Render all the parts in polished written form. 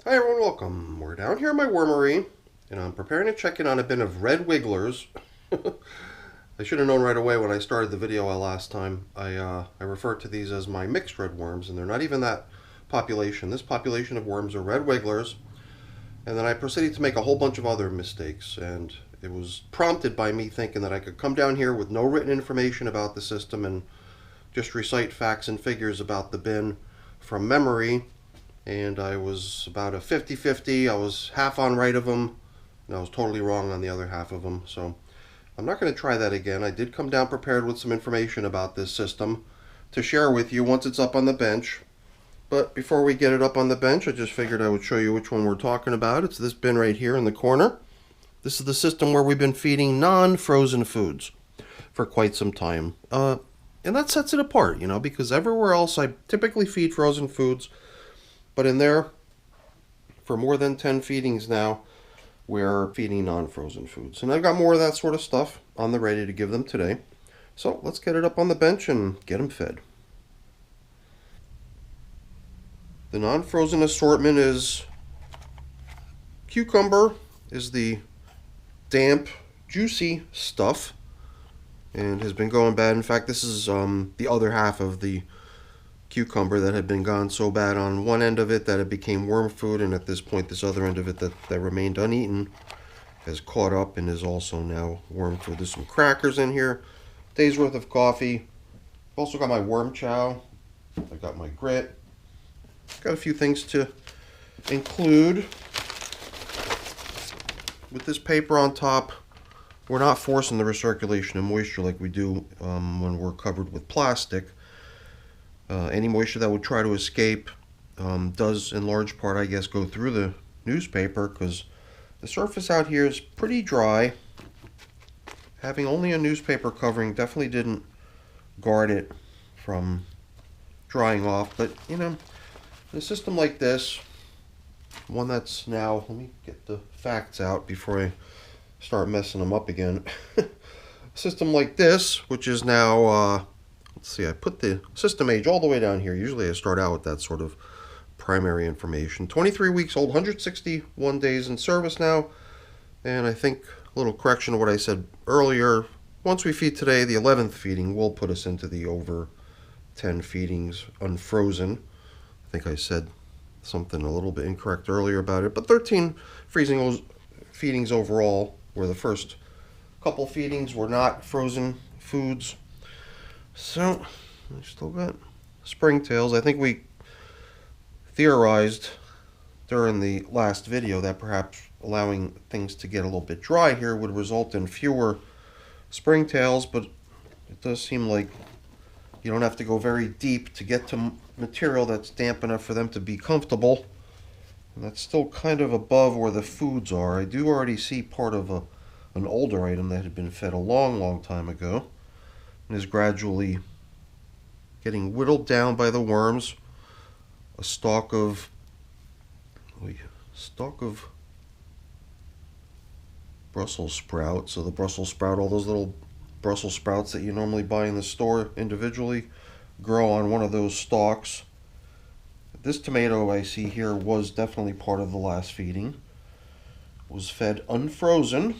Hi everyone, welcome. We're down here in my wormery, and I'm preparing to check in on a bin of red wigglers. I should have known right away when I started the video last time. I referred to these as my mixed red worms, and they're not even that population. This population of worms are red wigglers, and then I proceeded to make a whole bunch of other mistakes, and it was prompted by me thinking that I could come down here with no written information about the system and just recite facts and figures about the bin from memory, and I was about a 50-50. I was half on right of them, and I was totally wrong on the other half of them. So I'm not going to try that again. I did come down prepared with some information about this system to share with you once it's up on the bench. But before we get it up on the bench, I just figured I would show you which one we're talking about. It's this bin right here in the corner. This is the system where we've been feeding non-frozen foods for quite some time. And that sets it apart, because everywhere else I typically feed frozen foods. But in there, for more than 10 feedings now, we're feeding non-frozen foods. And I've got more of that sort of stuff on the ready to give them today. So let's get it up on the bench and get them fed. The non-frozen assortment is cucumber is the damp, juicy stuff and has been going bad. In fact, this is the other half of the cucumber that had been gone so bad on one end of it that it became worm food, and at this point this other end of it that remained uneaten has caught up and is also now worm food. There's some crackers in here, day's worth of coffee. I've also got my worm chow. I got my grit. Got a few things to include. With this paper on top, we're not forcing the recirculation of moisture like we do when we're covered with plastic. Any moisture that would try to escape does in large part, I guess, go through the newspaper because the surface out here is pretty dry. Having only a newspaper covering definitely didn't guard it from drying off. But, in a system like this, one that's now, let me get the facts out before I start messing them up again. A system like this, which is now... let's see, I put the system age all the way down here. Usually I start out with that sort of primary information. 23 weeks old, 161 days in service now. And I think a little correction to what I said earlier. Once we feed today, the 11th feeding will put us into the over 10 feedings unfrozen. I think I said something a little bit incorrect earlier about it. But 13 feedings overall, where the first couple feedings were not frozen foods. So, I still got springtails. I think we theorized during the last video that perhaps allowing things to get a little bit dry here would result in fewer springtails, but it does seem like you don't have to go very deep to get to material that's damp enough for them to be comfortable. And that's still kind of above where the foods are. I do already see part of an older item that had been fed a long time ago and is gradually getting whittled down by the worms. A stalk of Brussels sprouts. So the Brussels sprout, all those little Brussels sprouts that you normally buy in the store individually, grow on one of those stalks. This tomato I see here was definitely part of the last feeding. Was fed unfrozen,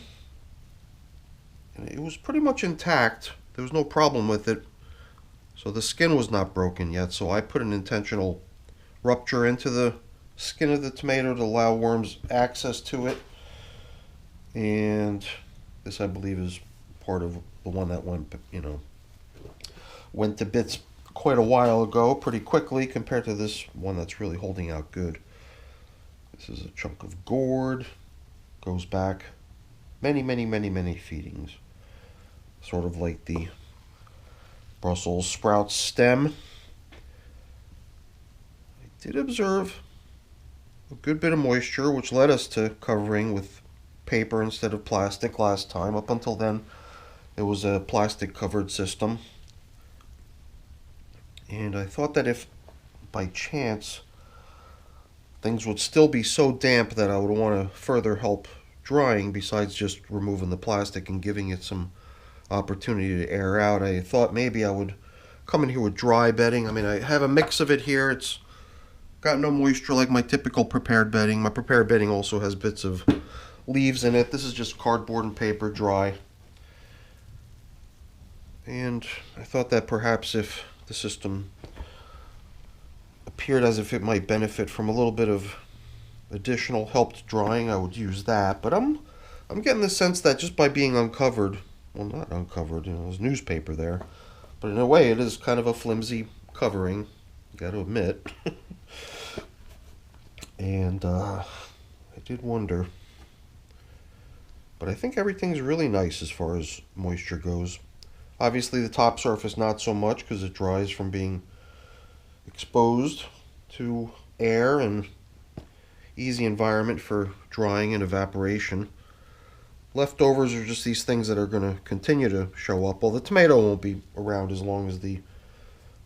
and it was pretty much intact. There was no problem with it. So the skin was not broken yet. So I put an intentional rupture into the skin of the tomato to allow worms access to it. And this, I believe, is part of the one that went to bits quite a while ago, pretty quickly, compared to this one that's really holding out good. This is a chunk of gourd. Goes back many feedings. Sort of like the Brussels sprout stem. I did observe a good bit of moisture, which led us to covering with paper instead of plastic last time. Up until then, it was a plastic covered system. And I thought that if by chance things would still be so damp that I would want to further help drying besides just removing the plastic and giving it some opportunity to air out, I thought maybe I would come in here with dry bedding. I mean, I have a mix of it here. It's got no moisture like my typical prepared bedding. My prepared bedding also has bits of leaves in it. This is just cardboard and paper dry. And I thought that perhaps if the system appeared as if it might benefit from a little bit of additional helped drying, I would use that. But I'm getting the sense that just by being uncovered, well, not uncovered, there's newspaper there, but in a way it is kind of a flimsy covering, you got to admit. And I did wonder, but I think everything's really nice as far as moisture goes. Obviously the top surface not so much because it dries from being exposed to air and easy environment for drying and evaporation. Leftovers are just these things that are going to continue to show up. Well, the tomato won't be around as long as the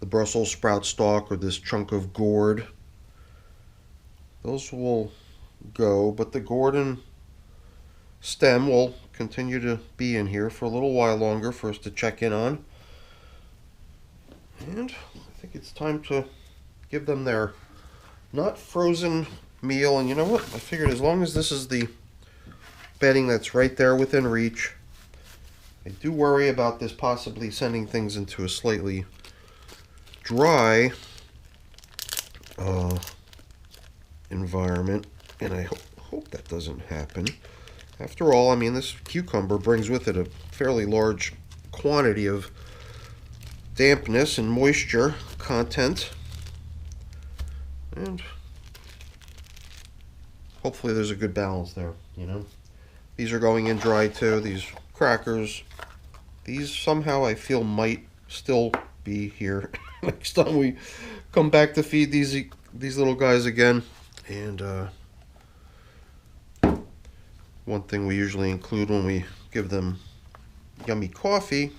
Brussels sprout stalk or this chunk of gourd. Those will go, but the gourd and stem will continue to be in here for a little while longer for us to check in on. And I think it's time to give them their not frozen meal. And you know what? I figured as long as this is the bedding that's right there within reach, I do worry about this possibly sending things into a slightly dry environment, and I hope that doesn't happen. After all, I mean, this cucumber brings with it a fairly large quantity of dampness and moisture content, and hopefully there's a good balance there, These are going in dry too, these crackers. These somehow I feel might still be here next time we come back to feed these little guys again. And one thing we usually include when we give them yummy coffee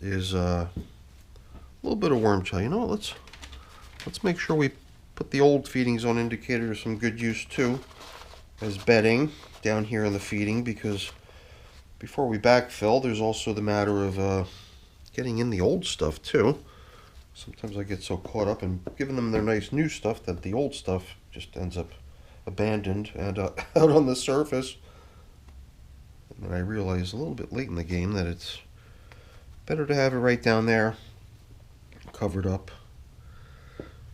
is a little bit of worm chow. You know what, let's make sure we put the old feeding zone indicator to some good use too as bedding down here in the feeding, because before we backfill there's also the matter of getting in the old stuff too. Sometimes I get so caught up in giving them their nice new stuff that the old stuff just ends up abandoned and out on the surface. And then I realize a little bit late in the game that it's better to have it right down there, covered up.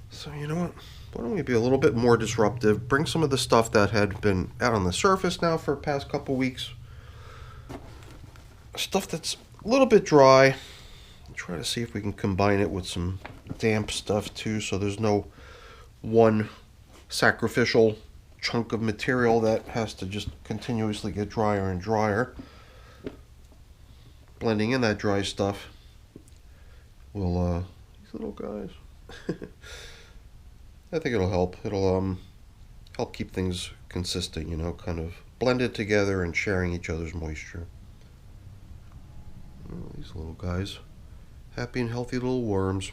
So you know what? Why don't we be a little bit more disruptive? Bring some of the stuff that had been out on the surface now for the past couple weeks. Stuff that's a little bit dry. Try to see if we can combine it with some damp stuff too, so there's no one sacrificial chunk of material that has to just continuously get drier and drier. Blending in that dry stuff will these little guys I think it'll help. It'll help keep things consistent, kind of blended together and sharing each other's moisture. Oh, these little guys. Happy and healthy little worms.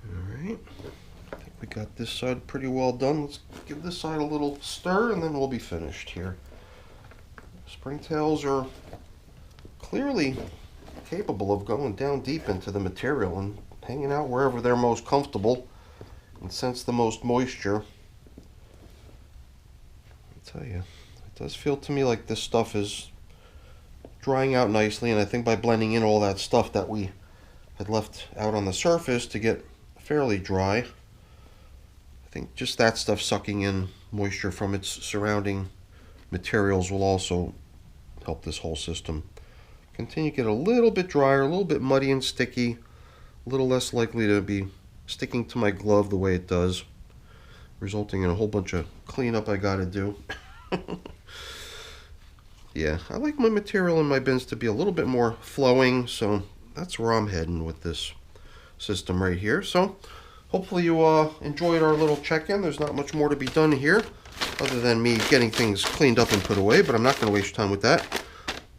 Alright, I think we got this side pretty well done. Let's give this side a little stir and then we'll be finished here. Springtails are clearly capable of going down deep into the material and hanging out wherever they're most comfortable and sense the most moisture. I'll tell you, it does feel to me like this stuff is drying out nicely, and I think by blending in all that stuff that we had left out on the surface to get fairly dry, I think just that stuff sucking in moisture from its surrounding materials will also help this whole system continue to get a little bit drier, a little bit muddy and sticky, a little less likely to be sticking to my glove the way it does, resulting in a whole bunch of cleanup I gotta do. Yeah, I like my material in my bins to be a little bit more flowing, so that's where I'm heading with this system right here. So hopefully you enjoyed our little check-in. There's not much more to be done here other than me getting things cleaned up and put away, but I'm not going to waste your time with that.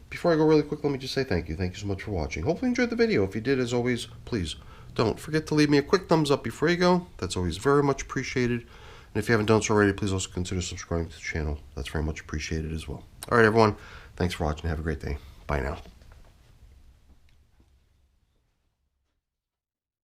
Before I go really quick, let me just say thank you. Thank you so much for watching. Hopefully you enjoyed the video. If you did, as always, please don't forget to leave me a quick thumbs up before you go. That's always very much appreciated. And if you haven't done so already, please also consider subscribing to the channel. That's very much appreciated as well. All right, everyone. Thanks for watching. Have a great day. Bye now.